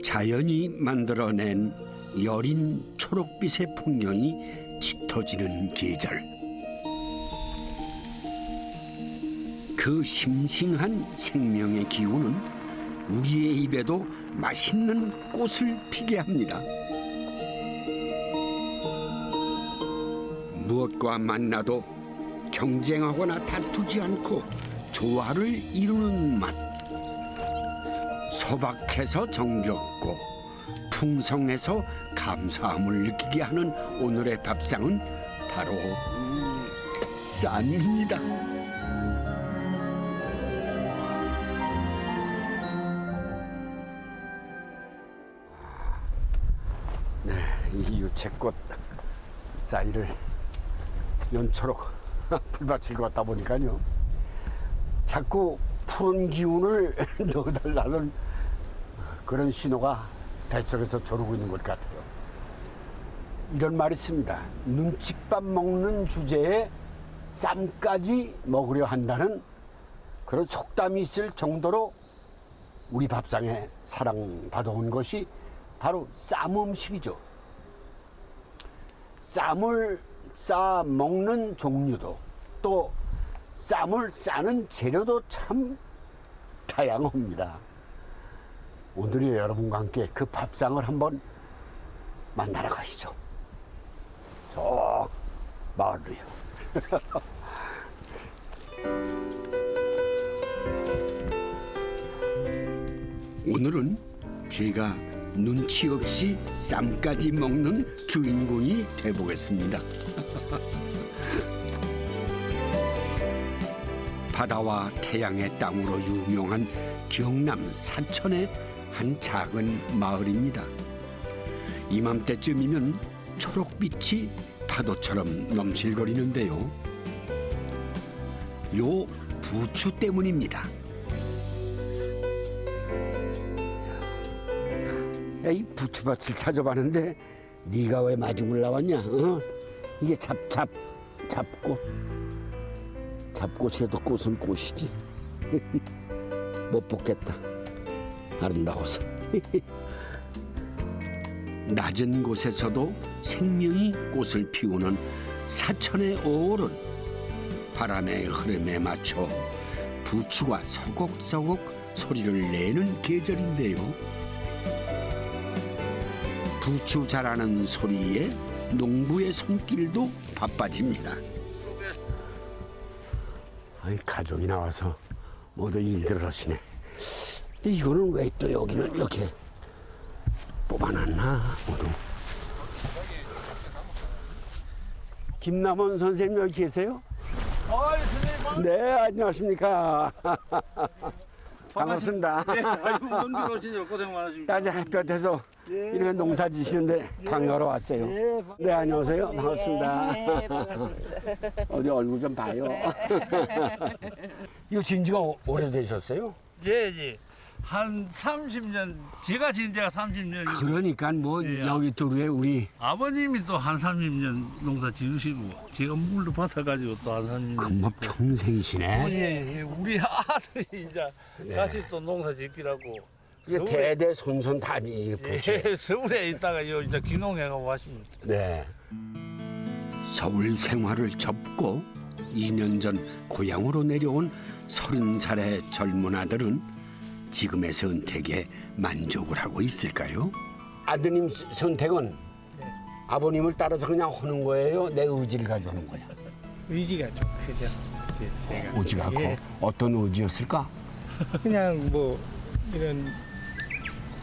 자연이 만들어낸 여린 초록빛의 풍경이 짙어지는 계절. 그 싱싱한 생명의 기운은 우리의 입에도 맛있는 꽃을 피게 합니다. 무엇과 만나도 경쟁하거나 다투지 않고 조화를 이루는 맛. 소박해서 정겹고 풍성해서 감사함을 느끼게 하는 오늘의 밥상은 바로 쌈입니다. 네, 이 유채꽃 사이를 연초록 풀밭을 걷다 보니까요, 자꾸 푸른 기운을 넣어달라는 그런 신호가 뱃속에서 조르고 있는 것 같아요. 이런 말이 있습니다. 눈칫밥 먹는 주제에 쌈까지 먹으려 한다는 그런 속담이 있을 정도로 우리 밥상에 사랑받아온 것이 바로 쌈 음식이죠. 쌈을 싸 먹는 종류도, 또 쌈을 싸는 재료도 참 다양합니다. 오늘이 여러분과 함께 그 밥상을 한번 만나러 가시죠. 저 마을로요. 오늘은 제가 눈치 없이 쌈까지 먹는 주인공이 돼보겠습니다. 바다와 태양의 땅으로 유명한 경남 사천의 한 작은 마을입니다. 이맘때쯤이면 초록빛이 파도처럼 넘실거리는데요. 요 부추 때문입니다. 이 부추밭을 찾아봤는데 네가 왜 마중을 나왔냐? 어? 이게 잡꽃. 잡꽃이라도 꽃은 꽃이지. 못 뽑겠다. 아름다워서. 낮은 곳에서도 생명이 꽃을 피우는 사천의 오월은 바람의 흐름에 맞춰 부추가 서걱서걱 소리를 내는 계절인데요. 부추 자라는 소리에 농부의 손길도 바빠집니다. 아이, 가족이 나와서 모두 일들을 하시네. 근데 이거는 왜 또 여기는 이렇게 뽑아놨나? 모두. 김남원 선생님 여기 계세요? 선생님. 네, 안녕하십니까. 반갑습니다. 네, 아이고, 먼 길 오시느라 고생 많으십니다. 낮에 햇볕에서 이렇게 농사 지시는데 반가러 왔어요. 네, 안녕하세요. 반갑습니다. 네, 반갑습니다. 어디 얼굴 좀 봐요. 이거 진 지가 오래되셨어요? 예. 한 30년, 제가 지은 지가 30년이고. 그러니까 뭐 예. 여기 또 왜 우리 아버님이 또 한 30년 농사 지으시고, 제가 물도 받아가지고 또 한 30년. 뭐 평생이시네. 예. 우리 아들이 이제 같이 또 농사 짓기라고. 이게 대대 손손 다 이게 부채. 예, 서울에 있다가 요 이제 귀농해 가고 왔습니다. 네. 서울 생활을 접고 2년 전 고향으로 내려온 30살의 젊은 아들은 지금의 선택에 만족을 하고 있을까요? 아드님 선택은 아버님을 따라서 그냥 하는 거예요? 내 의지를 가지고 하는 거야? 의지가 좀 크죠. 제가. 의지가 커? 예. 어떤 의지였을까? 그냥 뭐 이런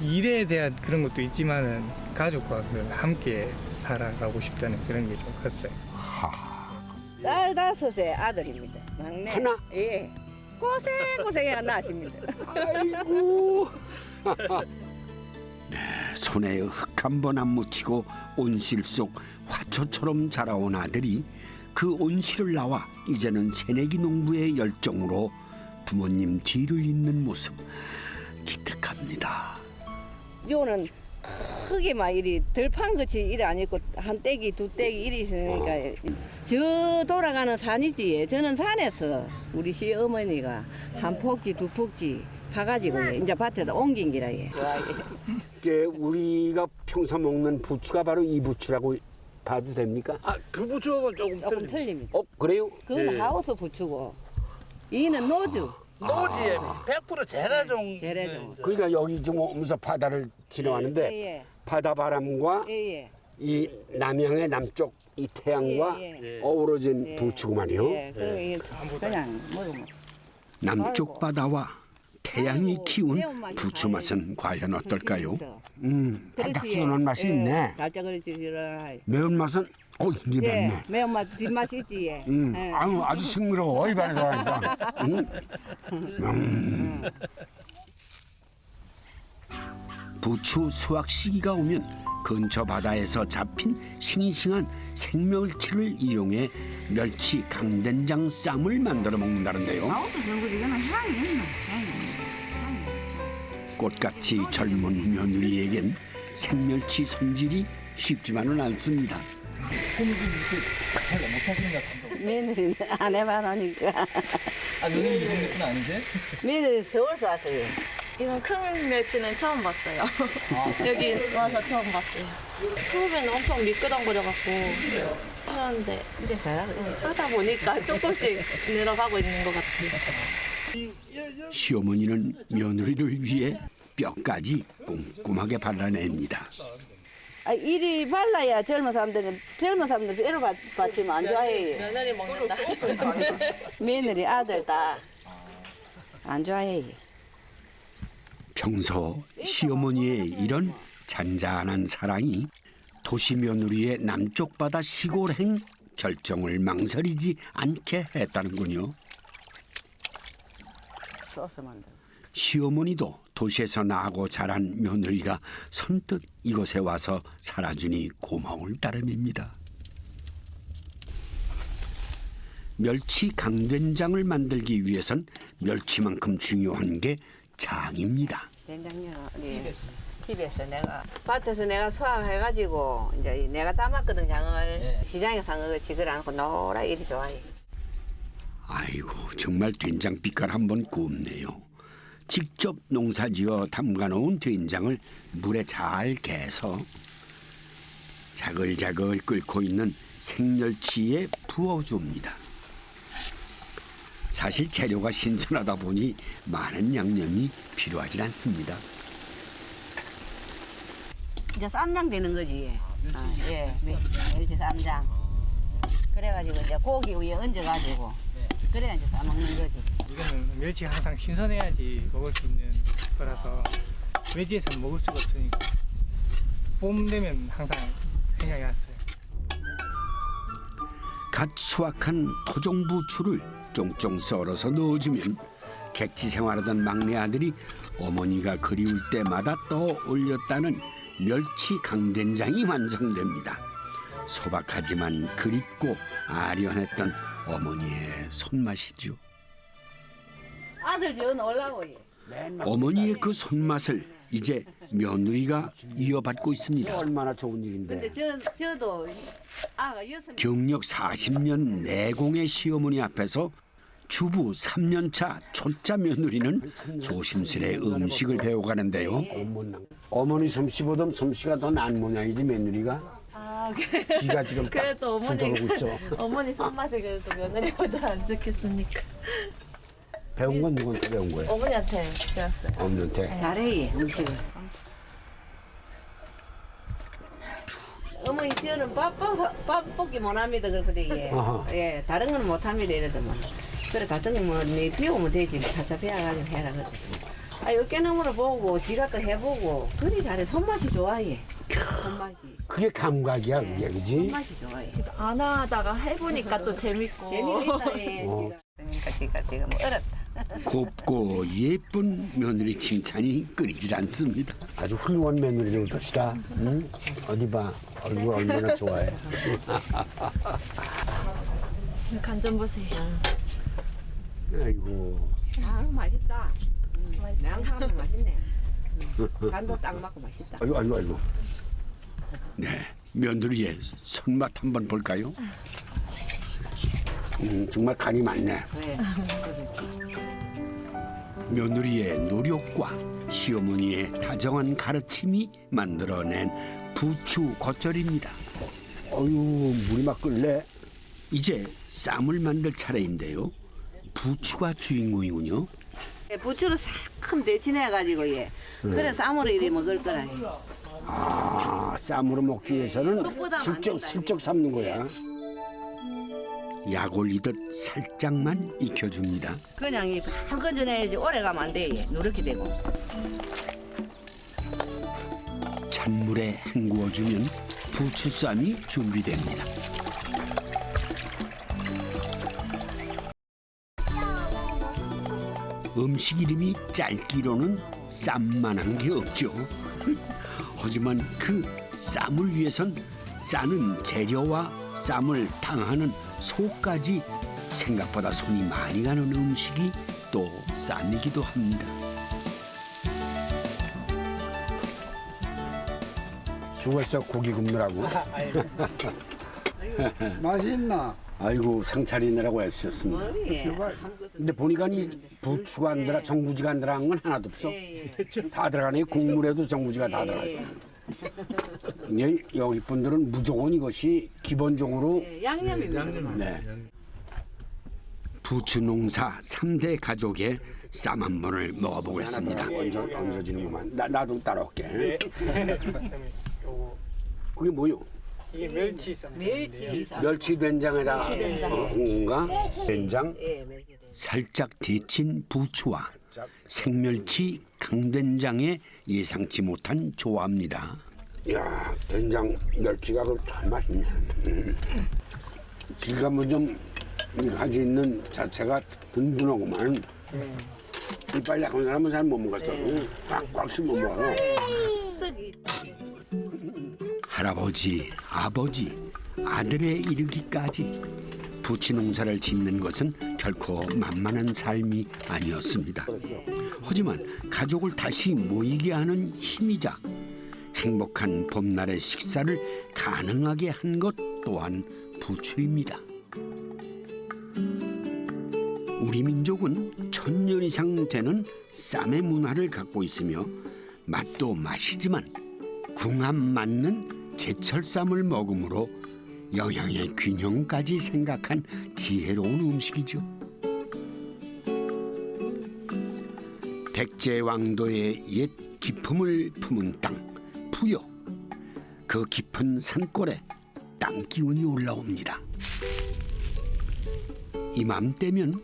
일에 대한 그런 것도 있지만은 가족과 함께 살아가고 싶다는 그런 게 좀 컸어요. 딸 5의 아들입니다. 막내. 하나? 예. 고생해 낳았습니다. 아이고. 손에 흙 한 번 안 묻히고 온실 속 화초처럼 자라온 아들이 그 온실을 나와 이제는 새내기 농부의 열정으로 부모님 뒤를 잇는 모습 기특합니다. 요는 크게 막 이리 들판같이 이리 안 있고 한 떼기 두 떼기 이리 있으니까 저 돌아가는 산이지. 저는 산에서 우리 시어머니가 한 폭지 두 폭지 파가지고 이제 밭에다 옮긴 기라. 이게 우리가 평소 먹는 부추가 바로 이 부추라고 봐도 됩니까? 그 부추하고 조금 조금 틀립니다. 틀립니다. 그래요? 그건 예. 하우스 부추고 이는 노주. 노지에 100% 재래종. 재래종. 그러니까 여기 지금 오면서 바다를 지나왔는데 예, 바다 바람과 예, 예. 이 남양의 남쪽 이 태양과 예, 어우러진 예. 부추구만요. 예, 그리고 이게 그냥 먹으면 남쪽 바다와 태양이 아이고, 키운 매운맛이 부추 맛은 과연 어떨까요? 있어. 바닥 그렇지. 시원한 맛이 예, 있네. 살짝 그렇지. 이런. 매운 맛은 이게 예, 맵네. 매운맛 뒷맛이 있지. 예. 예. 아주 싱그러워 입안에서 하니까. 부추 수확 시기가 오면 근처 바다에서 잡힌 싱싱한 생멸치를 이용해 멸치 강된장 쌈을 만들어 먹는다는데요. 꽃같이 젊은 며느리에겐 생멸치 손질이 쉽지만은 않습니다. 며느리는 안 해봐놓으니까. 며느리 이런 것은 아니지? 며느리 서울서 왔어요. 이런 큰 멸치는 처음 봤어요. 여기 와서 처음 봤어요. 처음에는 엄청 미끄덩거려갖고 싫었는데 이제 잘 하다 보니까 조금씩 늘어가고 있는 것 같아요. 시어머니는 며느리를 위해 뼈까지 꼼꼼하게 발라냅니다. 이리 발라야 젊은 사람들 뼈를 받치면 안 좋아해. 며느리 먹는다. 며느리 아들 다 안 좋아해. 평소 시어머니의 이런 잔잔한 사랑이 도시 며느리의 남쪽 바다 시골행 결정을 망설이지 않게 했다는군요. 소스 만들. 시어머니도 도시에서 나고 자란 며느리가 선뜻 이곳에 와서 살아주니 고마울 따름입니다. 멸치 강된장을 만들기 위해선 멸치만큼 중요한 게 장입니다. 된장요. 네. 집에서 내가 밭에서 내가 수확해가지고 이제 내가 담았거든 장을 시장에 산 거 지글 않고 노라 이리 좋아해. 아이고 정말 된장 빛깔 한번 굽네요. 직접 농사지어 담가놓은 된장을 물에 잘 개서 자글자글 끓고 있는 생멸치에 부어줍니다. 사실 재료가 신선하다 보니 많은 양념이 필요하지 않습니다. 이제 쌈장 되는 거지. 예, 멸치 쌈장. 그래가지고 이제 고기 위에 얹어가지고 그래야 이제 싸먹는 거지. 이거는 멸치 항상 신선해야지 먹을 수 있는 거라서 외지에서는 먹을 수가 없으니까 봄 되면 항상 생각이 났어요. 갓 수확한 토종부추를 쫑쫑 썰어서 넣어주면 객지 생활하던 막내 아들이 어머니가 그리울 때마다 떠올렸다는 멸치 강된장이 완성됩니다. 소박하지만 그립고 아련했던 어머니의 손맛이죠. 아들 지은 올라고. 어머니의 그 손맛을 이제 며느리가 이어받고 있습니다. 얼마나 좋은 일인데. 근데 저도 아가 6명. 경력 40년 내공의 시어머니 앞에서 주부 3년차 초짜 며느리는 조심스레 음식을 배워가는데요. 어머니 솜씨보다 솜씨가 더 나은 모양이지 며느리가. 아, 지가 지금 그래도 주도하고 있어. 어머니 손맛이 그래도 며느리보다 안 좋겠으니까. 배운 건 누구한테 배운 거예요? 어머니한테 배웠어요. 어머니한테. 잘해 음식을. 어머니 저는 밥 볶기 못합니다 그러거든. 예. 아하. 예, 다른 건 못합니다 이러더만. 그래 같은 거뭐네 배우면 되지 차차 배워가지고 해라 그래. 어깨너머로 보고 지가 또 해보고 그리 잘해. 손맛이 좋아해. 손맛이. 그게 감각이야, 그게 그지? 손맛이 좋아해. 안 하다가 해보니까 또 재밌고. 재미있다 예. 그러니까 지가 지금 어렵다. 곱고 예쁜 며느리 칭찬이 끊이질 않습니다. 아주 훌륭한 며느리를 얻으시다. 응? 어디 봐, 얼굴 얼마나 좋아해. 간 좀 보세요. 아이고. 아 맛있다. 맛있어요. 내한 사람은 맛있네. 간도 딱 맞고 맛있다. 아이고. 네, 며느리의 손맛 한번 볼까요? 정말 간이 많네. 그래. 며느리의 노력과 시어머니의 다정한 가르침이 만들어낸 부추 겉절입니다. 어유 물이 막 끓네. 이제 쌈을 만들 차례인데요. 부추가 주인공이군요. 부추를 살큼 데치내가지고 예. 그래 쌈으로 이리 먹을 거라. 아, 쌈으로 먹기 위해서는 슬쩍 삶는 거야. 약 올리듯 살짝만 익혀줍니다. 그냥 이 건져내야지 오래 가면 안 돼. 누렇게 되고. 찬물에 헹구어주면 부추쌈이 준비됩니다. 음식 이름이 짧기로는 쌈만한 게 없죠. 하지만 그 쌈을 위해선 싸는 재료와 쌈을 당하는 소까지 생각보다 손이 많이 가는 음식이 또 쌈이기도 합니다. 수고했어 고기 굽느라고. 맛있나? 아이고 상 차리느라고 애쓰셨습니다. 머리에. 근데 보니까 이 부추가 안 들어 정부지가 안 들어간 건 하나도 없어. 예. 다 들어가네. 국물에도 정부지가 다 들어가요. 여기 분들은 무조건 이것이 기본적으로 양념입니다. 네. 부추 농사 3대 가족의 쌈 한 번을 먹어보겠습니다. 얹어지는구만. 나도 따라올게. 그게 뭐요? 이게 멸치쌈. 멸치 된장에다 홍가 된장 예, 멸치. 살짝 데친 부추와 생멸치 강된장의 예상치 못한 조화입니다. 야 된장 멸치가 참 맛있네. 질감은 좀 가지고 있는 자체가 든든하구만. 이빨 약한 사람은 잘 못 먹었어. 꽉꽉 씹어 먹어. 할아버지, 아버지, 아들에 이르기까지 부추 농사를 짓는 것은 결코 만만한 삶이 아니었습니다. 하지만 가족을 다시 모이게 하는 힘이자 행복한 봄날의 식사를 가능하게 한 것 또한 부추입니다. 우리 민족은 1000년 이상 되는 쌈의 문화를 갖고 있으며 맛도 맛이지만 궁합 맞는 제철 쌈을 먹음으로 영양의 균형까지 생각한 지혜로운 음식이죠. 백제왕도의 옛 기품을 품은 땅 부여. 그 깊은 산골에 땅 기운이 올라옵니다. 이맘때면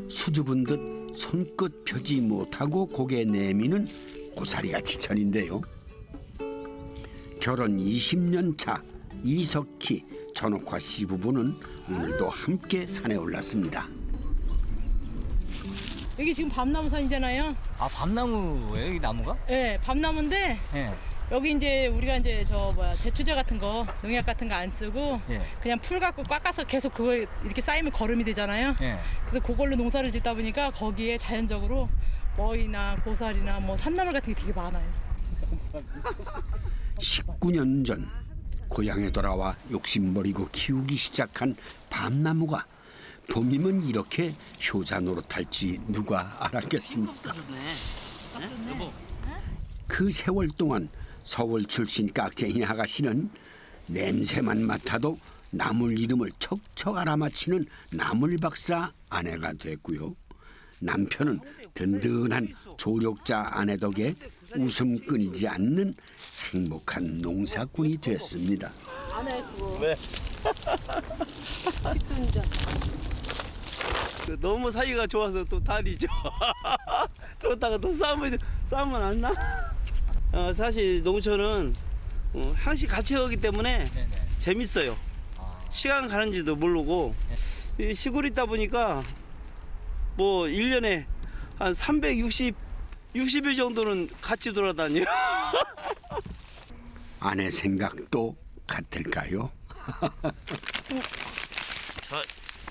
수줍은 듯 손끝 펴지 못하고 고개 내미는 고사리가 지천인데요. 결혼 20년 차 이석희, 전옥화 씨 부부는 오늘도 함께 산에 올랐습니다. 여기 지금 밤나무산이잖아요. 아, 밤나무예요, 여기 나무가? 네, 밤나무인데 예. 여기 이제 우리가 이제 제초제 같은 거, 농약 같은 거 안 쓰고 예. 그냥 풀 갖고 깎아서 계속 그거 이렇게 쌓이면 거름이 되잖아요. 예. 그래서 그걸로 농사를 짓다 보니까 거기에 자연적으로 머이나 고사리나 뭐 산나물 같은 게 되게 많아요. 19년 전 고향에 돌아와 욕심버리고 키우기 시작한 밤나무가 봄이면 이렇게 효자 노릇할지 누가 알았겠습니까? 그 세월 동안 서울 출신 깍쟁이 아가씨는 냄새만 맡아도 나물 이름을 척척 알아맞히는 나물박사 아내가 됐고요. 남편은 든든한 조력자 아내 덕에 웃음 끊이지 않는 행복한 농사꾼이 됐습니다. 너무 사이가 좋아서 또 다리죠. 좋다가 또 싸우면 안 나? 사실 농촌은 항시 같이 오기 때문에 재밌어요. 시간 가는지도 모르고 이 시골 있다 보니까 뭐 1년에 한 60일 정도는 같이 돌아다녀요. 아내 생각도 같을까요?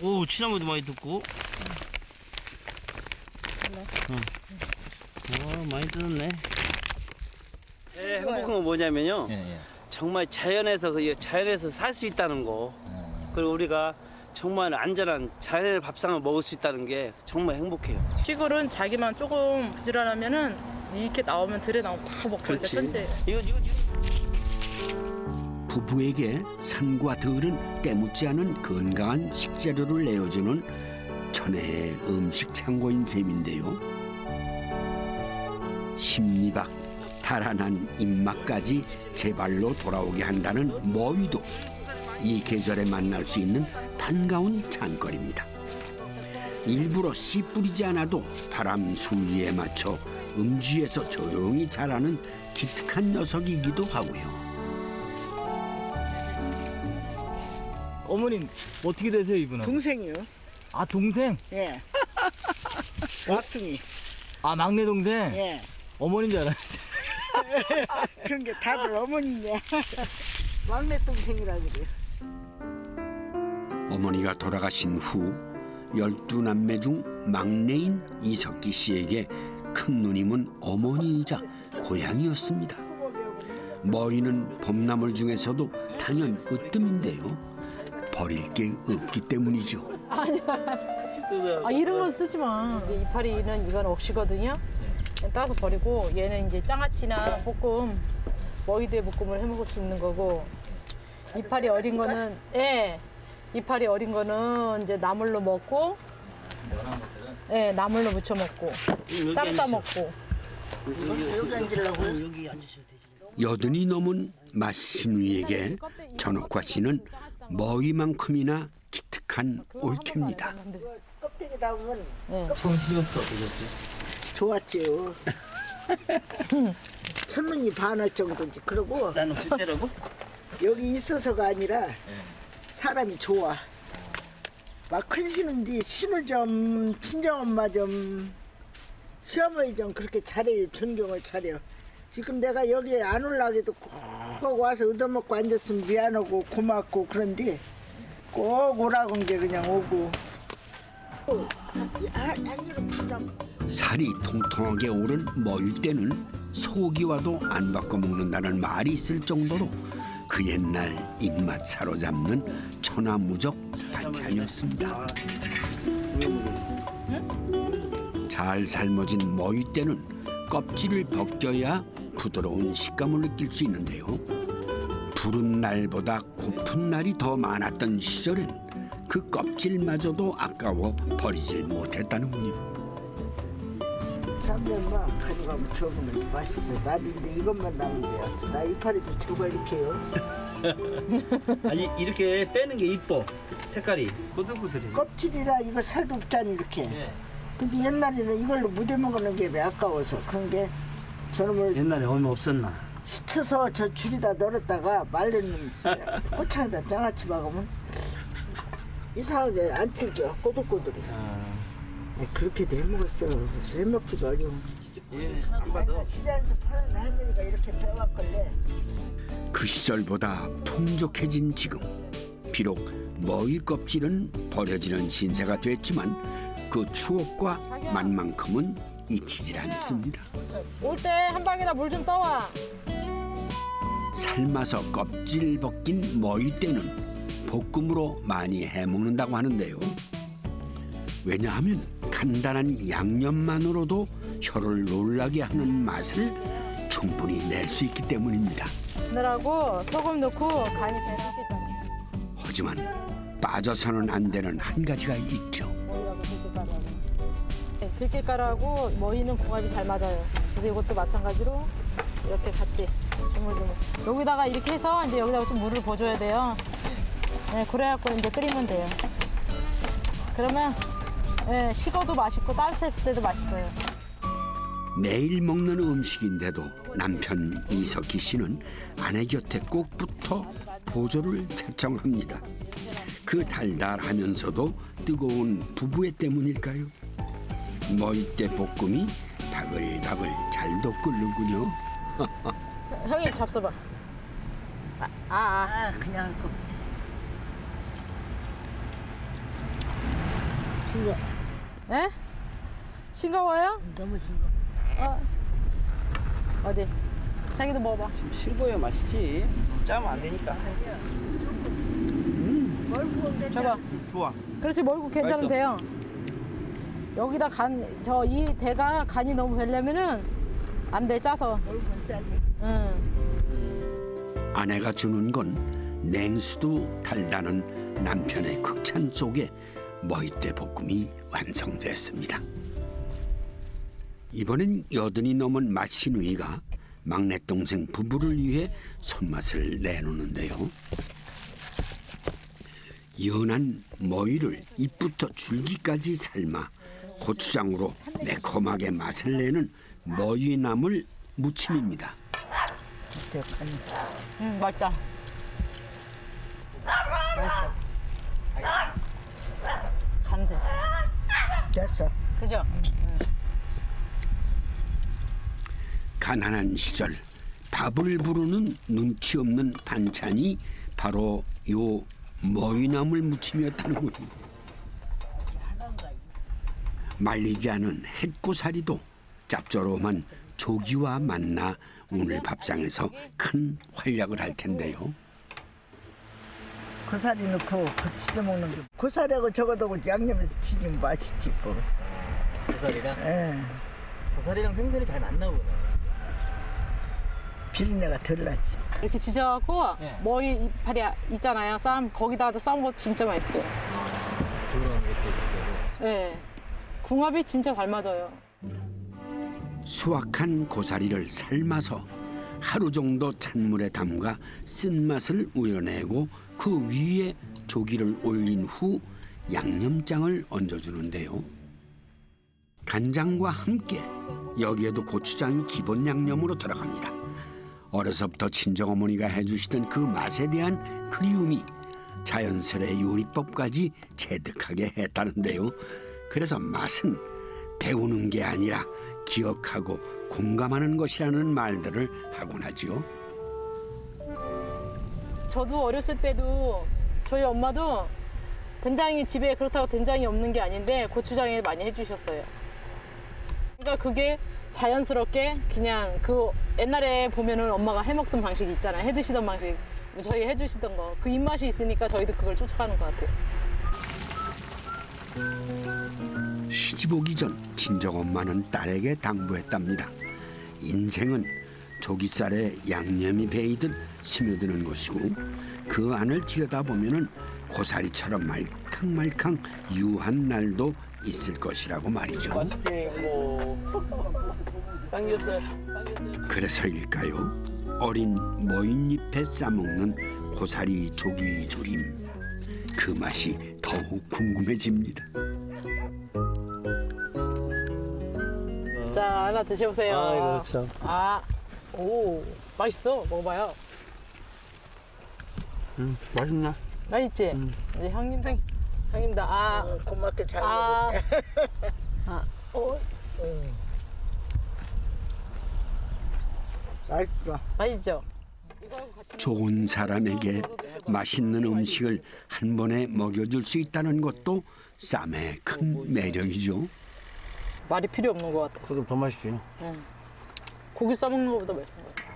오, 친한 것도 많이 듣고. 많이 들었네. 네, 행복한 건 뭐냐면요. 예, 예. 정말 자연에서 살 수 있다는 거. 그리고 우리가 정말 안전한 자연의 밥상을 먹을 수 있다는 게 정말 행복해요. 시골은 자기만 조금 부지런하면은 이렇게 나오면 들에 나오면 다 먹고 그러니까 천재. 이거 부부에게 산과 들은 때묻지 않은 건강한 식재료를 내어주는 천혜의 음식 창고인 셈인데요. 심리박 달아난 입맛까지 제발로 돌아오게 한다는 머위도 이 계절에 만날 수 있는 반가운 장거리입니다. 일부러 씨 뿌리지 않아도 바람 순리에 맞춰 음지에서 조용히 자라는 기특한 녀석이기도 하고요. 어머님 어떻게 되세요 이분은? 동생이요. 아 동생? 예. 막둥이. 아 막내 동생? 예. 어머니인 줄 알아. 그런 게 다들 어머니냐. 막내 동생이라 그래. 어머니가 돌아가신 후 12남매 중 막내인 이석기 씨에게 큰 누님은 어머니이자 고향이었습니다. 머위는 봄나물 중에서도 단연 으뜸인데요. 버릴 게 없기 때문이죠. 아, 이런 건 쓰지 마. 이제 이파리는 이건 억시거든요. 따서 버리고 얘는 이제 장아찌나 볶음, 머위대 볶음을 해 먹을 수 있는 거고 이파리 어린 거는 이파리 어린 거는 이제 나물로 먹고 나물로 무쳐 먹고 쌈 싸 먹고. 여기 앉으려고? 여기 앉으셔도 되지. 여든이 넘은 맛신우에게 전옥화 씨는 머위만큼이나 기특한 올케입니다. 껍데기 담으면 처음 씹었을 때 어떠셨어요? 좋았죠. 첫눈이 반할 정도지. 그러고 나는 그때라고? 여기 있어서가 아니라 사람이 좋아. 막 큰 신은데 신을 좀 친정엄마 좀 시어머니 좀 그렇게 잘해요. 존경을 차려. 지금 내가 여기에 안 올라가기도 꼭 와서 얻어먹고 앉았으면 미안하고 고맙고 그런데 꼭 오라고 한 게 그냥 오고. 살이 통통하게 오른 머위 때는 소고기와도 안 바꿔 먹는다는 말이 있을 정도로 그 옛날 입맛 사로잡는 천하무적 반찬이었습니다. 잘 삶아진 머위 때는 껍질을 벗겨야 부드러운 식감을 느낄 수 있는데요. 부른 날보다 고픈 날이 더 많았던 시절엔 그 껍질마저도 아까워 버리질 못했다는군요. 참외만 가져가면 줘보면 맛있어. 나도 이제 이것만 남은 데였어. 나 이파리도 저거 이렇게 해요. 아니 이렇게 빼는 게 이뻐. 색깔이 꼬들꼬들해. 껍질이라 이거 살도 없잖아 이렇게. 예. 근데 옛날에는 이걸로 무대 먹는 게 왜 아까워서 그런 게 저놈을 옛날에 얼마 없었나? 시쳐서 저 줄에다 널었다가 말리는 꼬창에다 장아찌 박으면 이상하게 안 찔겨. 꼬들꼬들해. 네, 그렇게도 해먹었어. 해먹기가 어려워. 예. 내가 시장에서 파는 할머니가 이렇게 배워왔길래 그 시절보다 풍족해진 지금 비록 머위 껍질은 버려지는 신세가 됐지만 그 추억과 맛만큼은 잊히질 않습니다. 올 때 한 방이나 물 좀 떠와. 삶아서 껍질 벗긴 머위 때는 볶음으로 많이 해먹는다고 하는데요. 왜냐하면 간단한 양념만으로도 혀를 놀라게 하는 맛을 충분히 낼 수 있기 때문입니다. 마늘하고 소금 넣고 간이 잘 맞을 거야. 하지만 빠져서는 안 되는 한 가지가 있죠. 들깨가루하고 머위는 궁합이 잘 맞아요. 그래서 이것도 마찬가지로 이렇게 같이 주물주물. 여기다가 이렇게 해서 이제 여기다가 좀 물을 부어줘야 돼요. 네, 그래갖고 이제 끓이면 돼요. 그러면 식어도 맛있고 따뜻했을 때도 맛있어요. 매일 먹는 음식인데도 남편 이석희 씨는 아내 곁에 꼭 붙어 보조를 채청합니다. 그 달달하면서도 뜨거운 부부애 때문일까요? 머위대 볶음이 바글바글 잘도 끓는군요. 형님 잡숴봐. 그냥 할 거 없어. 싱거. 에? 싱거워요? 너무 싱거. 어디? 자기도 먹어봐. 싱거야 맛있지. 짜면 안 되니까. 멀고 줘봐. 좋아. 그렇지, 멀고 괜찮으면 맛있어. 돼요. 여기다 이 대가 간이 너무 별려면은 안 돼, 짜서. 멀고 짜지. 응. 아내가 주는 건 냉수도 달다는 남편의 극찬 속에 머위대 볶음이 완성됐습니다. 이번엔 80이 넘은 마신우이가 막내 동생 부부를 위해 손맛을 내놓는데요. 연한 머위를 잎부터 줄기까지 삶아 고추장으로 매콤하게 맛을 내는 머위나물 무침입니다. 맛있다. 맛있어. 간 됐어. 됐어. 그죠? 가난한 시절 밥을 부르는 눈치 없는 반찬이 바로 요 머위나물 무침이었다는군요. 말리지 않은 햇고사리도 짭조름한 조기와 만나 오늘 밥상에서 큰 활약을 할 텐데요. 고사리 넣고 그 치즈 먹는 게 고사리하고 저거도 양념해서 치즈면 맛있지 뭐. 고사리랑? 예. 고사리랑 생선이 잘 맞나 보네. 비린내가 덜 나지. 이렇게 지져갖고 네. 머위 이파리 있잖아요. 거기다가 싸운 거 진짜 맛있어요. 그런 게 있어요. 네. 궁합이 진짜 잘 맞아요. 수확한 고사리를 삶아서 하루 정도 찬물에 담가 쓴맛을 우려내고 그 위에 조기를 올린 후 양념장을 얹어주는데요. 간장과 함께 여기에도 고추장이 기본 양념으로 들어갑니다. 어려서부터 친정어머니가 해주시던 그 맛에 대한 그리움이 자연스레 요리법까지 체득하게 했다는데요. 그래서 맛은 배우는 게 아니라 기억하고 공감하는 것이라는 말들을 하곤 하지요. 저도 어렸을 때도 저희 엄마도 된장이 집에 그렇다고 된장이 없는 게 아닌데 고추장에 많이 해주셨어요. 그러니까 그게 자연스럽게 그냥 그 옛날에 보면은 엄마가 해먹던 방식이 있잖아요. 해드시던 방식, 저희 해주시던 거. 그 입맛이 있으니까 저희도 그걸 쫓아가는 것 같아요. 시집 오기 전 친정엄마는 딸에게 당부했답니다. 인생은 조깃살에 양념이 배이듯 스며드는 것이고 그 안을 들여다보면은 고사리처럼 말캉말캉 유한 날도 있을 것이라고 말이죠. 그래서일까요? 어린 머윗잎에 싸먹는 고사리 조기 조림. 그 맛이 더욱 궁금해집니다. 자, 하나 드셔보세요. 아이고 참. 오, 맛있어. 먹어봐요. 맛있나? 맛있지? 이제 형님도 고맙게 잘 아. 먹을게. 맛있어. 맛있죠? 좋은 사람에게 맛있는 음식을 한 번에 먹여줄 수 있다는 것도 쌈의 큰 매력이죠. 말이 필요 없는 것 같아. 그럼 더 맛있지. 고기 싸먹는 것보다 맛있는 것 같아.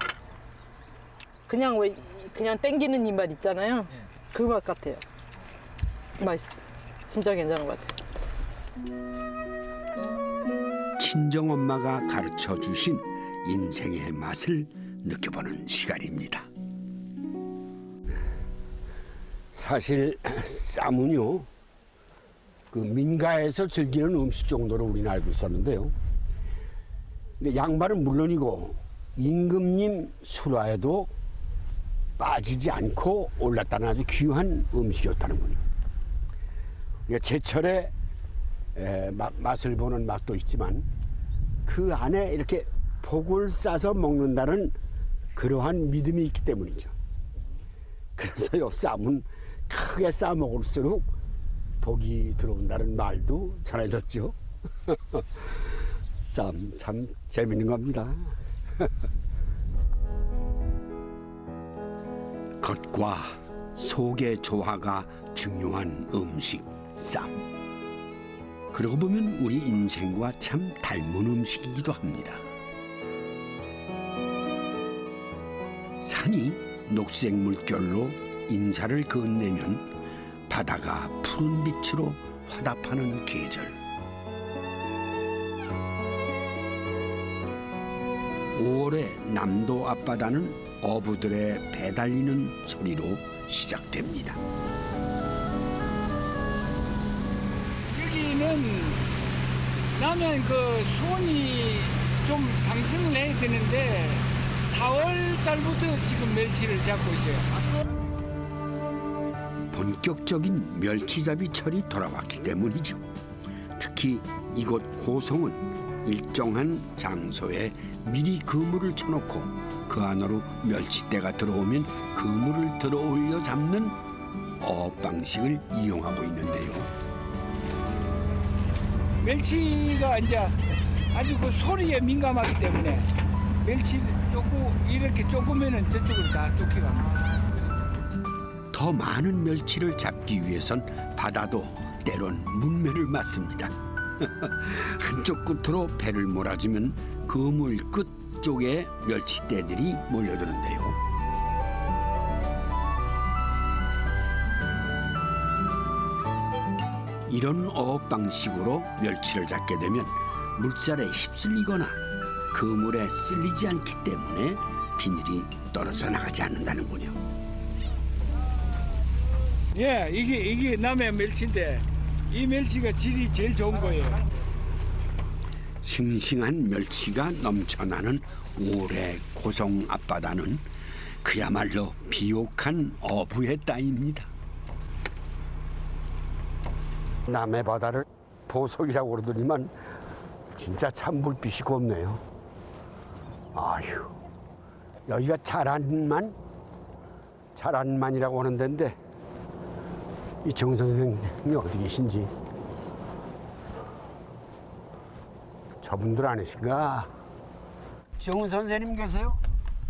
그냥 땡기는 입맛 있잖아요. 그 맛 같아요. 맛있어. 진짜 괜찮은 것 같아. 친정엄마가 가르쳐 주신 인생의 맛을 느껴보는 시간입니다. 사실 쌈은요, 그 민가에서 즐기는 음식 정도로 우리는 알고 있었는데요. 근데 양말은 물론이고 임금님 수라에도 빠지지 않고 올랐다는 아주 귀한 음식이었다는군요. 제철에 맛을 보는 맛도 있지만 그 안에 이렇게 복을 싸서 먹는다는 그러한 믿음이 있기 때문이죠. 그래서요, 쌈은 크게 싸 먹을수록 복이 들어온다는 말도 전해졌죠. 쌈 참 재밌는 겁니다. 겉과 속의 조화가 중요한 음식 쌈. 그러고 보면 우리 인생과 참 닮은 음식이기도 합니다. 산이 녹색 물결로 인사를 건네면 바다가 푸른 빛으로 화답하는 계절. 5월의 남도 앞바다는 어부들의 배 달리는 소리로 시작됩니다. 여기는 라면 그 수온이 좀 상승을 해야 되는데 4월 달부터 지금 멸치를 잡고 있어요. 본격적인 멸치잡이철이 돌아왔기 때문이죠. 특히 이곳 고성은 일정한 장소에 미리 그물을 쳐놓고 그 안으로 멸치대가 들어오면 그물을 들어 올려 잡는 어업 방식을 이용하고 있는데요. 멸치가 이제 아주 그 소리에 민감하기 때문에 멸치 이렇게 쪼꾸면은 저쪽으로 다 쫓겨갑니다. 더 많은 멸치를 잡기 위해선 바다도 때론 문매를 맞습니다. 한쪽 끝으로 배를 몰아주면 그물 끝 쪽에 멸치떼들이 몰려드는데요. 이런 어업 방식으로 멸치를 잡게 되면 물살에 휩쓸리거나 그물에 쓸리지 않기 때문에 비늘이 떨어져 나가지 않는다는군요. 예, 이게 남해 멸치인데 이 멸치가 질이 제일 좋은 거예요. 싱싱한 멸치가 넘쳐나는 5월의 고성 앞바다는 그야말로 비옥한 어부의 땅입니다. 남해 바다를 보석이라고 그러더니만 진짜 참 물빛이 곱네요. 아휴, 여기가 자란만이라고 하는 데인데 이 정 선생님이 어디 계신지. 저분들 아니신가? 정 선생님 계세요?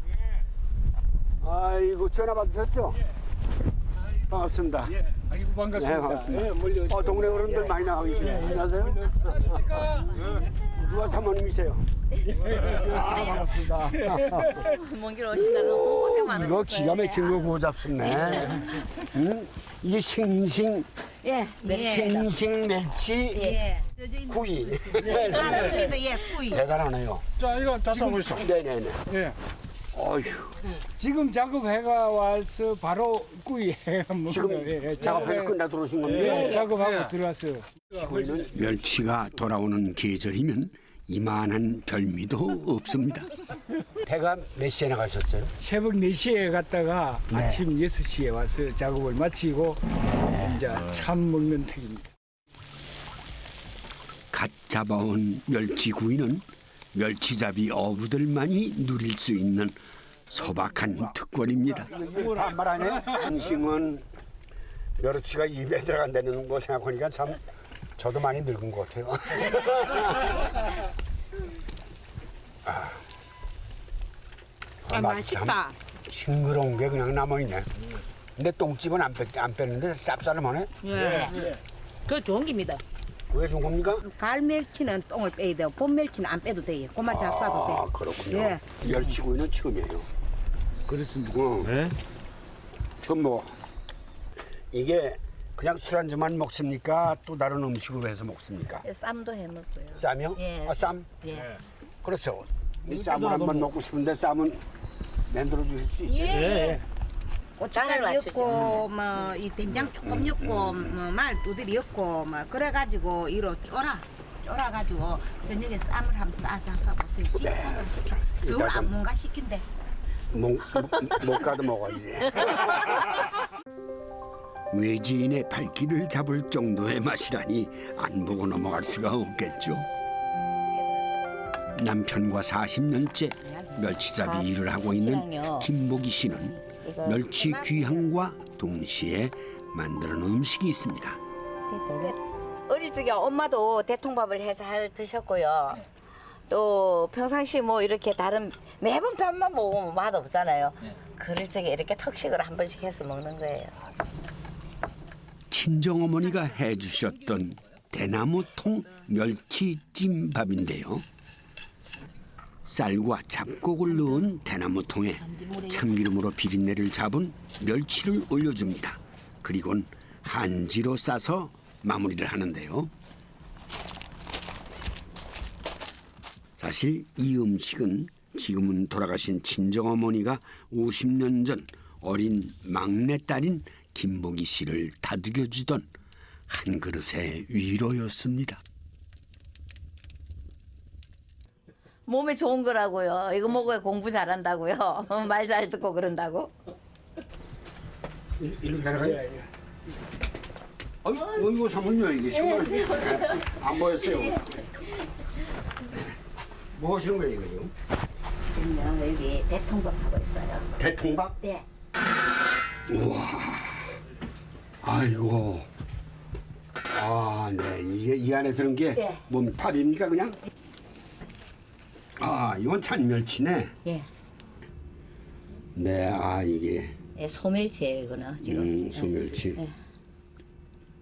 예. 아이고 전화 받으셨죠? 예. 반갑습니다. 예, 아이고 반갑습니다. 네, 반갑습니다. 예, 멀리 오시고. 동네 어른들 많이 나와 계시네요. 안녕하세요. 누가 사모님이세요? 아, 반갑습니다. 먼 길 오신다고 고생 많으셨어요. 이거 기가 막힌 거 구워 잡수네. 응? 이게 싱싱 예, 싱싱 멸치 예. 구이. 맞습니다. 예, 꾸이. 대단하네요. 자, 이거 다 싸보시죠. 네네네. 예. 어휴. 지금 작업해가 와서 바로 꾸이 먹는 지금 거예요. 작업해서 끝나 들어오신 겁니까? 예, 작업하고 들어왔어요. 멸치가 돌아오는 계절이면 이만한 별미도 없습니다. 배가 몇 시에 나가셨어요? 새벽 4시에 갔다가 아침 6시에 와서 작업을 마치고 이제 참 먹는 택입니다. 갓 잡아온 멸치구이는 멸치잡이 어부들만이 누릴 수 있는 소박한 특권입니다. 반말 안 해요? 한심은 멸치가 입에 들어간다는 거 생각하니까 참 저도 많이 늙은 것 같아요. 맛있다. 싱그러운 게 그냥 남아있네. 근데 똥집은 안 뺐는데 쌉싸름하네. 예. 그 좋은 겁니다. 왜 좋은 겁니까? 가을 멸치는 똥을 빼야 돼요. 봄 멸치는 안 빼도 돼요. 그만 잡사도 돼요. 그렇군요. 예. 멸치구이는 처음이에요. 그렇습니다. 네? 처음 먹어. 이게 그냥 술안주만 먹습니까? 또 다른 음식으로 해서 먹습니까? 쌈도 해 먹고요. 쌈이요? 예. 아, 쌈? 예. 그렇죠. 이 쌈을 한번 먹고 싶은데 쌈은 만들어 주실 수 있어요? 예. 고춧가루 장을 넣고 뭐 이 된장 조금 넣고 뭐 마늘 두드리 넣고 뭐 그래가지고 이로 쫄아가지고 저녁에 쌈을 한번 싸 잡숴보세요. 진짜 맛있다. 서울 안 뭔가 시킨대. 못 가도 먹어야지. 외지인의 발길을 잡을 정도의 맛이라니 안 보고 넘어갈 수가 없겠죠. 남편과 40년째 멸치잡이 일을 하고 있는 김보기 씨는 멸치 귀향과 동시에 만드는 음식이 있습니다. 어릴 적에 엄마도 대통밥을 해서 드셨고요. 또 평상시 뭐 이렇게 다른 매번 밥만 먹으면 맛 없잖아요. 그럴 적에 이렇게 특식을 한 번씩 해서 먹는 거예요. 친정어머니가 해주셨던 대나무통 멸치찜밥인데요. 쌀과 잡곡을 넣은 대나무통에 참기름으로 비린내를 잡은 멸치를 올려줍니다. 그리고는 한지로 싸서 마무리를 하는데요. 사실 이 음식은 지금은 돌아가신 친정어머니가 50년 전 어린 막내딸인 김복희 씨를 다독여주던 한 그릇의 위로였습니다. 몸에 좋은 거라고요. 이거 먹어야 공부 잘한다고요. 말 잘 듣고 그런다고. 이렇게 나가요? 이거 사모님 이게 정말 안 보였어요. 뭐 하시는 거예요 이거 지금? 지금요 여기 대통밥 하고 있어요. 대통밥? 네. 우와, 아이고, 네, 이게 이 안에 들은 게 네. 뭔 밥입니까 그냥? 이건 찬멸치네. 예. 네, 이게 예, 소멸치예요 이거는 지금. 소멸치.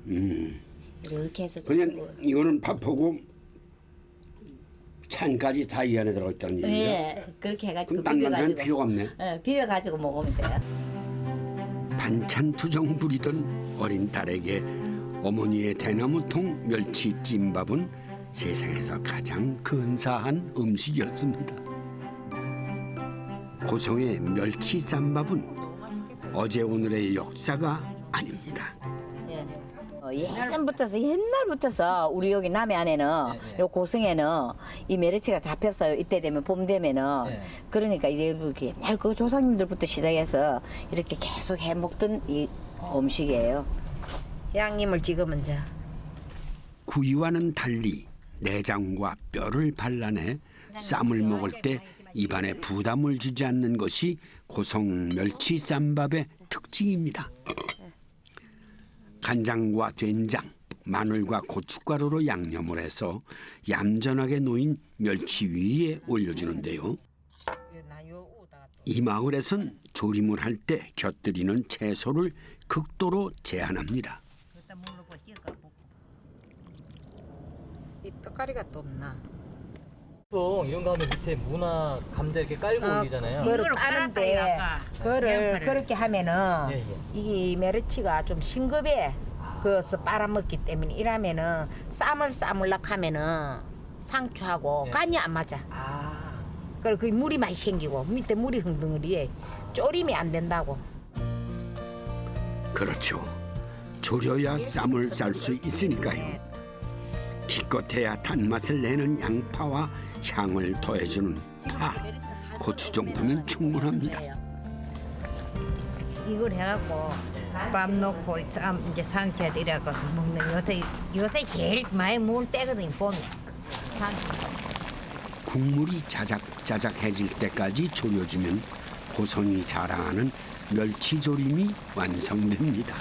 네. 이렇게 해서 그냥 주시고. 이거는 밥하고 찬까지 다 이 안에 들어가 있다는 얘기죠? 예, 그렇게 해가지고 그럼 딴 반찬 비벼가지고. 필요가 없네. 예, 비벼가지고 먹으면 돼요. 반찬 투정 부리던 어린 딸에게 어머니의 대나무통 멸치 찜밥은 세상에서 가장 근사한 음식이었습니다. 고성의 멸치 쌈밥은 어제 오늘의 역사가 아닙니다. 옛날부터서 우리 여기 남해 안에는 요 고성에는 이 메르치가 잡혔어요. 이때 되면 봄 되면은 그러니까 이제 옛날 그 조상님들부터 시작해서 이렇게 계속 해 먹던 이 음식이에요. 양념을 찍으면 자. 구이와는 달리 내장과 뼈를 발라내 쌈을 먹을 때 입안에 부담을 주지 않는 것이 고성 멸치 쌈밥의 특징입니다. 간장과 된장, 마늘과 고춧가루로 양념을 해서 얌전하게 놓인 멸치 위에 올려주는데요. 이 마을에선 조림을 할 때 곁들이는 채소를 극도로 제한합니다. 이 떡가리가 또 없나? 보통 이런 거 하면 밑에 무나 감자 이렇게 깔고 올리잖아요. 그거를 까는데 그거를 그렇게 하면은 예, 예. 이 메르치가 좀 싱겁해. 그래서 빨아먹기 때문에 이러면은 쌈을 싸물락 하면은 상추하고 예. 간이 안 맞아. 아, 그리고 그 물이 많이 생기고 밑에 물이 흥덩어리에 졸임이 안 된다고. 그렇죠. 졸여야 쌈을 쌀 수 있으니까요. 기껏해야 단맛을 내는 양파와 향을 더해주는 파, 고추 정도면 충분합니다. 이걸 해갖고 밥 넣고 이제 상추에 이래갖고 먹는 요새 제일 많이 먹을 때거든요. 봄에. 국물이 자작자작해질 때까지 졸여주면 고성이 자랑하는 멸치조림이 완성됩니다.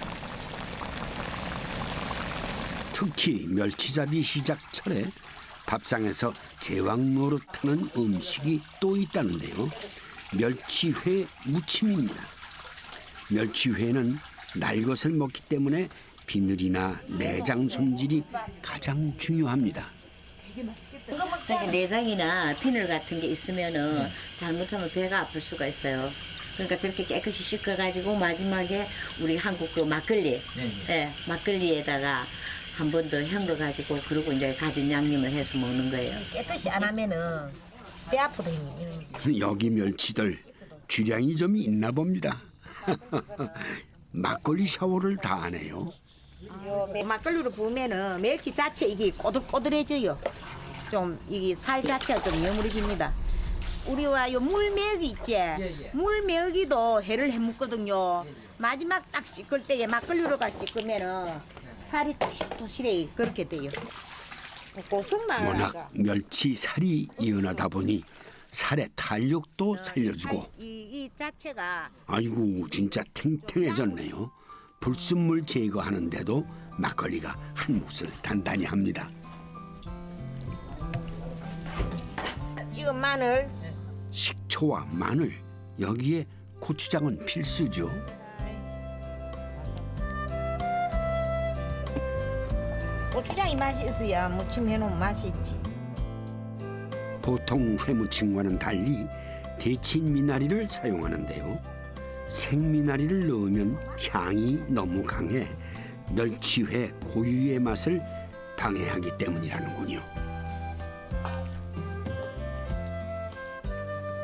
특히 멸치잡이 시작철에 밥상에서 제왕 노릇하는 음식이 또 있다는데요. 멸치회 무침입니다. 멸치회는 날것을 먹기 때문에 비늘이나 내장 손질이 가장 중요합니다. 저기 내장이나 비늘 같은 게 있으면은 잘못하면 배가 아플 수가 있어요. 그러니까 저렇게 깨끗이 씻어가지고 마지막에 우리 한국 그 막걸리, 막걸리에다가 한 번 더 헹궈가지고 그러고 이제 가진 양념을 해서 먹는 거예요. 깨끗이 안 하면은 배 아프거든요. 여기 멸치들 주량이 좀 있나 봅니다. 막걸리 샤워를 다 하네요. 요 막걸리로 부으면은 멸치 자체 이게 꼬들꼬들해져요. 좀 이게 살 자체가 좀 여물어집니다. 우리와 요 물메기 있지? 물메기도 회를 해먹거든요. 마지막 딱 씻을 때에 막걸리로가 씻으면은 살이 토실토실해 그렇게 돼요. 고성만 워낙 멸치 살이 이은하다 보니 살의 탄력도 살려주고 이 자체가 아이고 진짜 탱탱해졌네요. 불순물 제거하는데도 막걸리가 한 몫을 단단히 합니다. 지금 마늘 식초와 마늘 여기에 고추장은 필수죠. 고추장이 맛이 있어야 무침 해놓으면 맛이 있지. 보통 회무침과는 달리 데친 미나리를 사용하는데요. 생미나리를 넣으면 향이 너무 강해 멸치회 고유의 맛을 방해하기 때문이라는군요.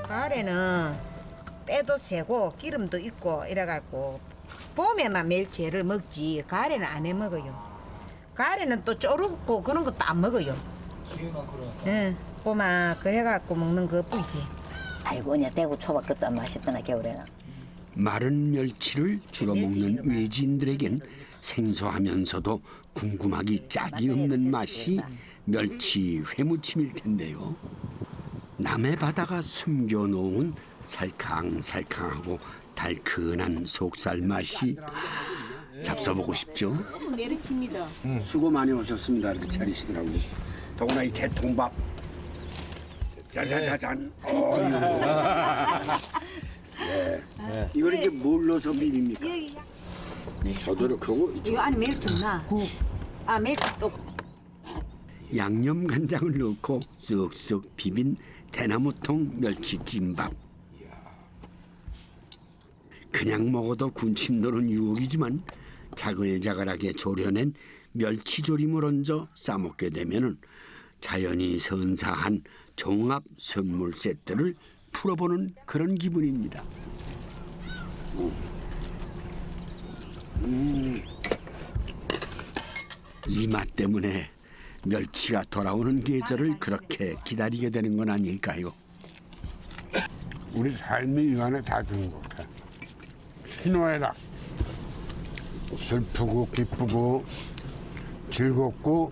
가을에는 빼도 세고 기름도 있고 이래갖고 봄에만 멸치회를 먹지 가을에는 안 해 먹어요. 가을에는 또 쪼르고 그런 것도 안 먹어요. 기름 많고 그러니까. 예, 꼬막 그 해갖고 먹는 것뿐이지. 아이고 그냥 대구 초밥 것도 안 맛있더나 겨울에는. 마른 멸치를 주로 먹는 외지인들에겐 생소하면서도 궁금하기 짝이 없는 맛이 멸치 회무침일 텐데요. 남해 바다가 숨겨놓은 살캉살캉하고 달큰한 속살 맛이 잡숴보고 싶죠. 메르치입니다. 수고 많이 오셨습니다. 이렇게 차리시더라고요. 더구나 이 대통밥. 짜자자잔. 네. 이걸 이렇게 뭘 넣어서 비빕니까? 저도 그러고 이거 안에 멸치 없나? 멸치 또. 양념 간장을 넣고 쓱쓱 비빈 대나무통 멸치찜밥. 그냥 먹어도 군침 도는 유혹이지만 자글자글하게 조려낸 멸치조림을 얹어 싸먹게 되면은 자연이 선사한 종합 선물 세트를 풀어보는 그런 기분입니다. 이 맛 때문에 멸치가 돌아오는 계절을 그렇게 기다리게 되는 건 아닐까요? 우리 삶이 이 안에 다 드는 것 같아. 희노애락. 슬프고 기쁘고 즐겁고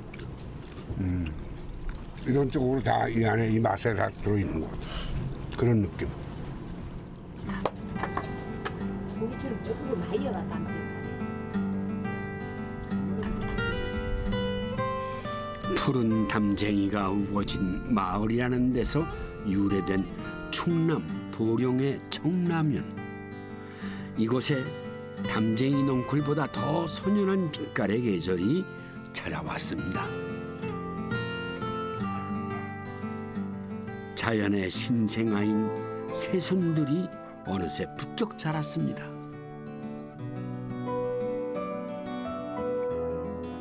이런 쪽으로 다 이 안에 이 맛에 다 들어있는 것 같아. 그런 느낌. 고기처럼 조금 많이 열었다. 푸른 담쟁이가 우거진 마을이라는 데서 유래된 충남 보령의 청라면. 이곳에 담쟁이 넝쿨보다 더 선연한 빛깔의 계절이 찾아왔습니다. 자연의 신생아인 새순들이 어느새 부쩍 자랐습니다.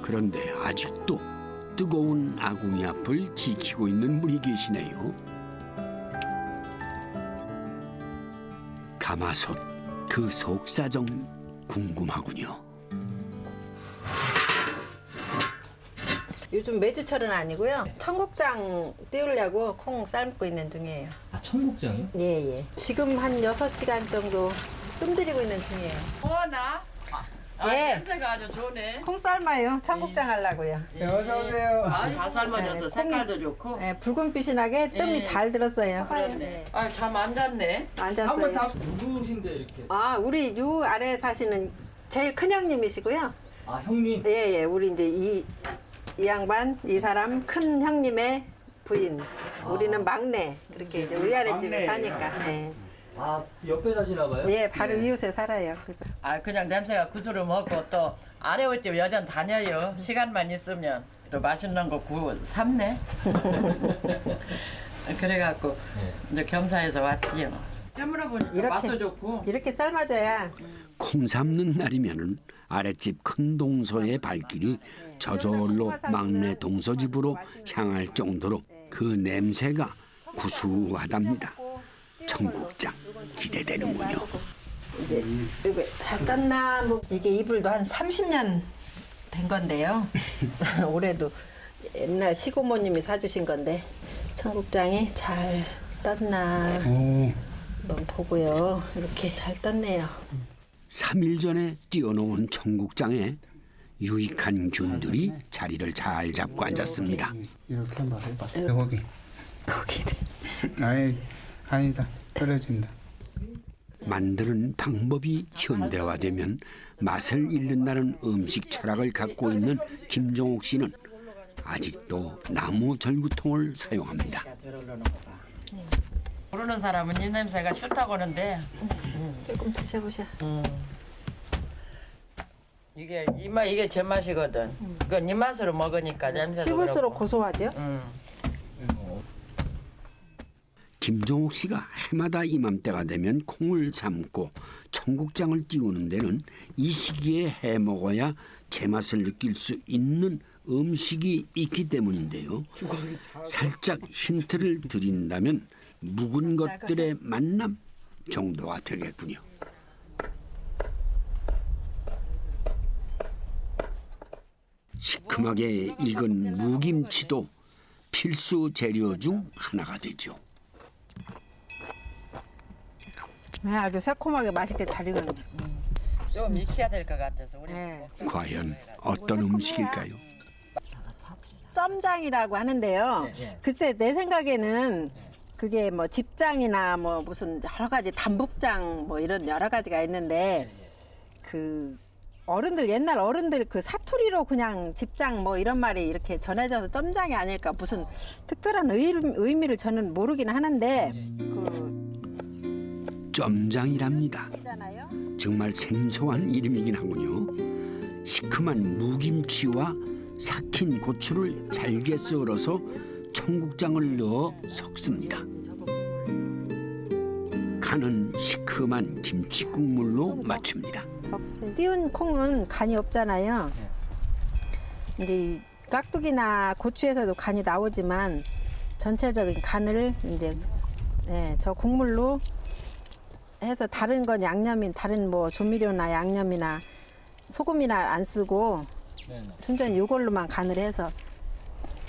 그런데 아직도 뜨거운 아궁이 앞을 지키고 있는 분이 계시네요. 가마솥 그 속사정 궁금하군요. 요즘 매주철은 아니고요. 청국장 띄우려고 콩 삶고 있는 중이에요. 아, 청국장이요? 예. 지금 한 6시간 정도 뜸들이고 있는 중이에요. 뭐나? 예. 냄새가 아주 좋네. 콩 삶아요. 청국장 하려고요. 어서 오세요. 다 삶아져서 색깔도 좋고. 예, 붉은빛이 나게 뜸이 예. 잘 들었어요. 그렇네. 잠 안 잤네. 안 잤어요. 누구신데 이렇게? 아, 우리 요 아래 사시는 제일 큰 형님이시고요. 아, 형님? 예. 우리 이제 이 양반, 이 사람 큰 형님의 부인. 우리는 막내. 그렇게 이제 위아래 집에 사니까. 예. 아, 옆에 사시나 봐요? 예, 바로 이웃에 살아요. 그죠? 그냥 냄새가 구수로 먹고 또 아래옷집 여전 다녀요. 시간만 있으면 또 맛있는 거 삶네. 그래갖고 이제 겸사해서 왔지요. 해물어 보니까 맛도 좋고. 이렇게 삶아줘야. 콩 삶는 날이면은 아랫집 큰 동서의 발길이 저절로 막내 동서 집으로 향할 정도로 그 냄새가 구수하답니다. 청국장 기대되는군요. 이제 이거 잘 떴나? 뭐 이게 이불도 한 30년 된 건데요. 올해도 옛날 시고모님이 사주신 건데 청국장이 잘 떴나 한번 보고요. 이렇게 잘 떴네요. 3일 전에 띄워놓은 청국장에 유익한 균들이 자리를 잘 잡고 앉았습니다. 이렇게 한번 해봐. 고기. 고기네. 아니다. 떨어진다. 만드는 방법이 현대화되면 맛을 잃는다는 음식 철학을 갖고 있는 김종옥 씨는 아직도 나무 절구통을 사용합니다. 모르는 사람은 이 냄새가 싫다고 하는데 조금 드셔보셔. 이게 제 맛이거든. 그건 이 맛으로 먹으니까 냄새도 씹을수록 그렇고. 고소하죠? 김종옥 씨가 해마다 이맘때가 되면 콩을 삶고 청국장을 띄우는 데는 이 시기에 해 먹어야 제맛을 느낄 수 있는 음식이 있기 때문인데요. 살짝 힌트를 드린다면 묵은 것들의 만남 정도가 되겠군요. 시큼하게 익은 무김치도 필수 재료 중 하나가 되죠. 아주 새콤하게 맛있게 잘 익었네. 좀 익혀야 될 것 같아서 우리 과연 어떤 음식일까요? 점장이라고 하는데요. 글쎄 내 생각에는 그게 뭐 집장이나 뭐 무슨 여러 가지 담북장 뭐 이런 여러 가지가 있는데 그 어른들 옛날 어른들 그 사투리로 그냥 집장 뭐 이런 말이 이렇게 전해져서 점장이 아닐까 무슨 특별한 의미를 저는 모르긴 하는데 점장이랍니다. 정말 생소한 이름이긴 하군요. 시큼한 무김치와 삭힌 고추를 잘게 썰어서 청국장을 넣어 섞습니다. 간은 시큼한 김치 국물로 마칩니다. 띄운 콩은 간이 없잖아요. 이제 이 깍두기나 고추에서도 간이 나오지만 전체적인 간을 이제 저 국물로 해서 다른 건 양념인 다른 뭐 조미료나 양념이나 소금이나 안 쓰고 순전히 이걸로만 간을 해서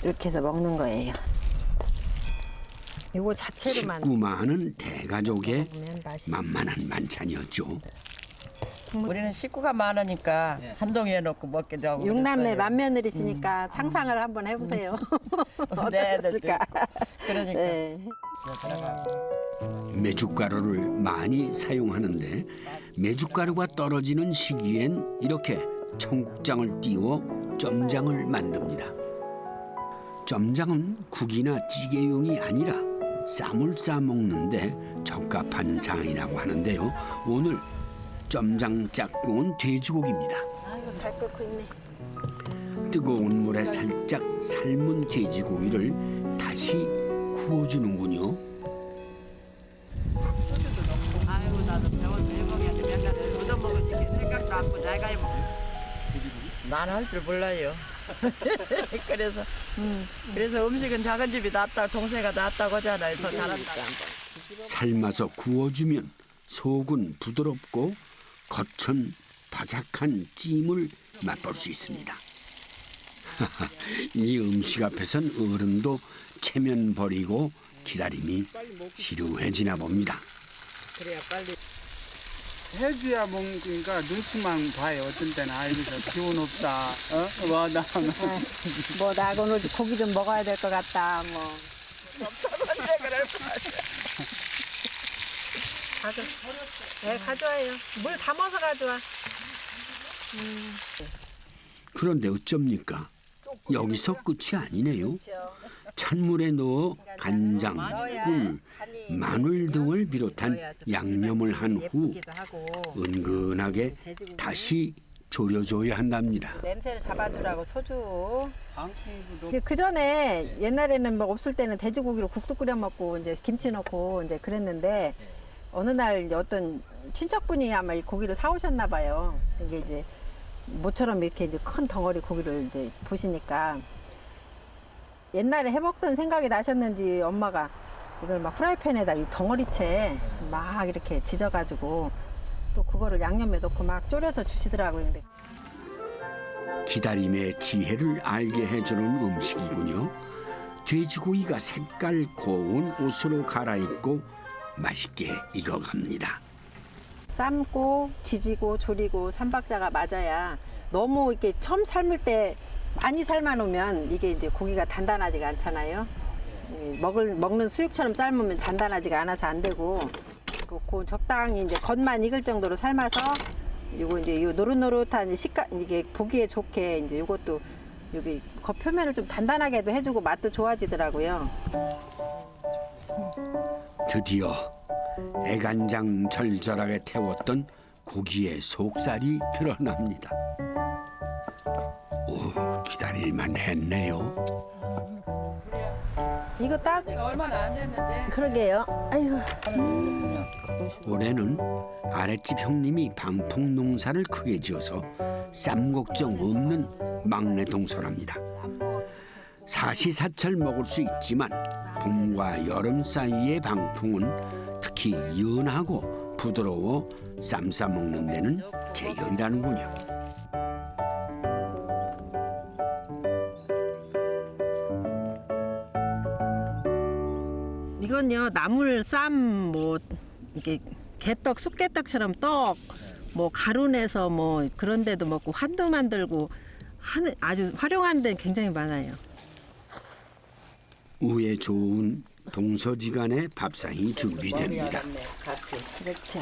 이렇게 해서 먹는 거예요. 이거 자체로만 식구 많은 대가족의 만만한 만찬이었죠. 우리는 식구가 많으니까 한 동이 해놓고 먹기도 하고 육남매 맏며느리시니까 상상을 한번 해보세요. 어떻겠을까? 그러니까 메주가루를 많이 사용하는데 메주가루가 떨어지는 시기엔 이렇게 청국장을 띄워 점장을 만듭니다. 점장은 국이나 찌개용이 아니라 쌈을 싸 먹는데 적합한 장이라고 하는데요. 오늘 점장 짝꿍은 돼지고기입니다. 아이고 잘 끓고 있네. 뜨거운 물에 살짝 삶은 돼지고기를 다시 구워주는군요. 아이고 나도 배워서 해먹어야지 맨날 얻어먹을 게 생각도 않고 내가 해먹어. 난 할 줄 몰라요. 그래서 음식은 작은 집이 낫다 동네가 낫다고 하잖아요. 더 잘한다. 삶아서 구워주면 속은 부드럽고 겉은 바삭한 찜을 맛볼 수 있습니다. 이 음식 앞에선 어른도 체면 버리고 기다림이 지루해지나 봅니다. 그래야 빨리 해줘야 먹으니까 눈치만 봐요. 어떤 때는 여기서 기운 없다. 뭐 나 뭐 나 오늘 고기 좀 먹어야 될 것 같다. 뭐. 가져와요. 물 담아서 가져와. 그런데 어쩝니까? 여기서 끝이 아니네요. 찬물에 넣어 간장, 꿀, 마늘 등을 비롯한 양념을 한 후 은근하게 다시 졸여줘야 한답니다. 냄새를 잡아주라고 소주. 그 전에 옛날에는 뭐 없을 때는 돼지고기로 국도 끓여 먹고 이제 김치 넣고 이제 그랬는데 어느 날 어떤 친척분이 아마 이 고기를 사오셨나 봐요. 이게 이제 모처럼 이렇게 이제 큰 덩어리 고기를 이제 보시니까 옛날에 해먹던 생각이 나셨는지 엄마가 이걸 막 프라이팬에다 이 덩어리채 막 이렇게 지져가지고 또 그거를 양념에 넣고 막 졸여서 주시더라고요. 근데 기다림의 지혜를 알게 해주는 음식이군요. 돼지고기가 색깔 고운 옷으로 갈아입고 맛있게 익어갑니다. 삶고 지지고 조리고 삼박자가 맞아야 너무 이렇게 처음 삶을 때 많이 삶아 놓으면 이게 이제 고기가 단단하지가 않잖아요. 먹는 수육처럼 삶으면 단단하지가 않아서 안 되고 그 적당히 이제 겉만 익을 정도로 삶아서 요거 이제 요 노릇노릇한 식감 이게 보기에 좋게 이제 요것도 여기 겉 표면을 좀 단단하게도 해주고 맛도 좋아지더라고요. 드디어 애간장 절절하게 태웠던 고기의 속살이 드러납니다. 오, 기다릴만 했네요. 이거 따 얼마나 안 됐는데. 그러게요. 아이고. 올해는 아랫집 형님이 방풍 농사를 크게 지어서 쌈 걱정 없는 막내 동서랍니다. 사시사철 먹을 수 있지만 봄과 여름 사이의 방풍은 특히 연하고 부드러워 쌈 싸 먹는 데는 제격이라는군요. 이건요 나물 쌈 뭐 이게 개떡 쑥개떡처럼 떡 뭐 가루 내서 뭐 그런 데도 먹고 환도 만들고 하는 아주 활용하는 데는 굉장히 많아요. 우에 좋은 동서지간의 밥상이 준비됩니다. 그렇죠.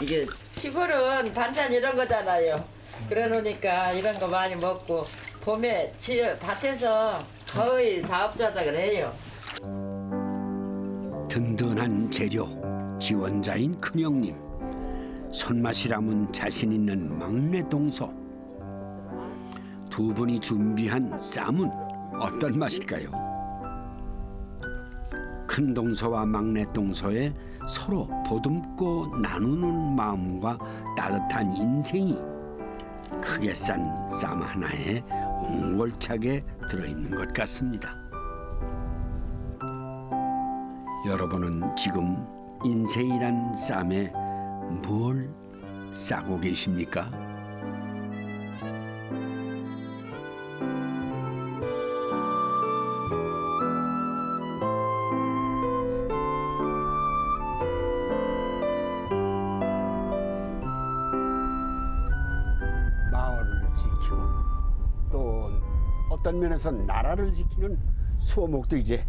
이게 시골은 반찬 이런 거잖아요. 그래 놓으니까 이런 거 많이 먹고 봄에 밭에서 거의 자업자득을 해요. 든든한 재료, 지원자인 큰형님, 손맛이라면 자신 있는 막내 동서. 두 분이 준비한 쌈은 어떤 맛일까요? 큰 동서와 막내 동서의 서로 보듬고 나누는 마음과 따뜻한 인생이 크게 싼 쌈 하나에 옹골차게 들어있는 것 같습니다. 여러분은 지금 인생이란 쌈에 뭘 싸고 계십니까? 마을을 지키고 또 어떤 면에서 나라를 지키는 수호목도 이제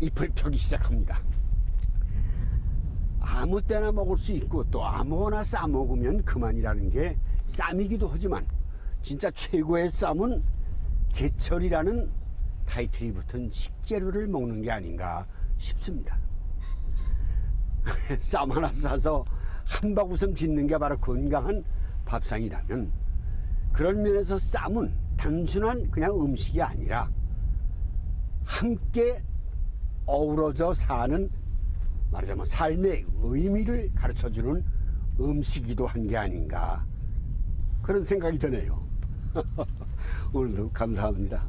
잎을 펴기 시작합니다. 아무 때나 먹을 수 있고 또 아무거나 싸 먹으면 그만이라는 게 쌈이기도 하지만 진짜 최고의 쌈은 제철이라는 타이틀이 붙은 식재료를 먹는 게 아닌가 싶습니다. 쌈 하나 싸서 한박 웃음 짓는 게 바로 건강한 밥상이라면 그런 면에서 쌈은 단순한 그냥 음식이 아니라 함께 어우러져 사는 말하자면 삶의 의미를 가르쳐주는 음식이기도 한 게 아닌가 그런 생각이 드네요. 오늘도 감사합니다.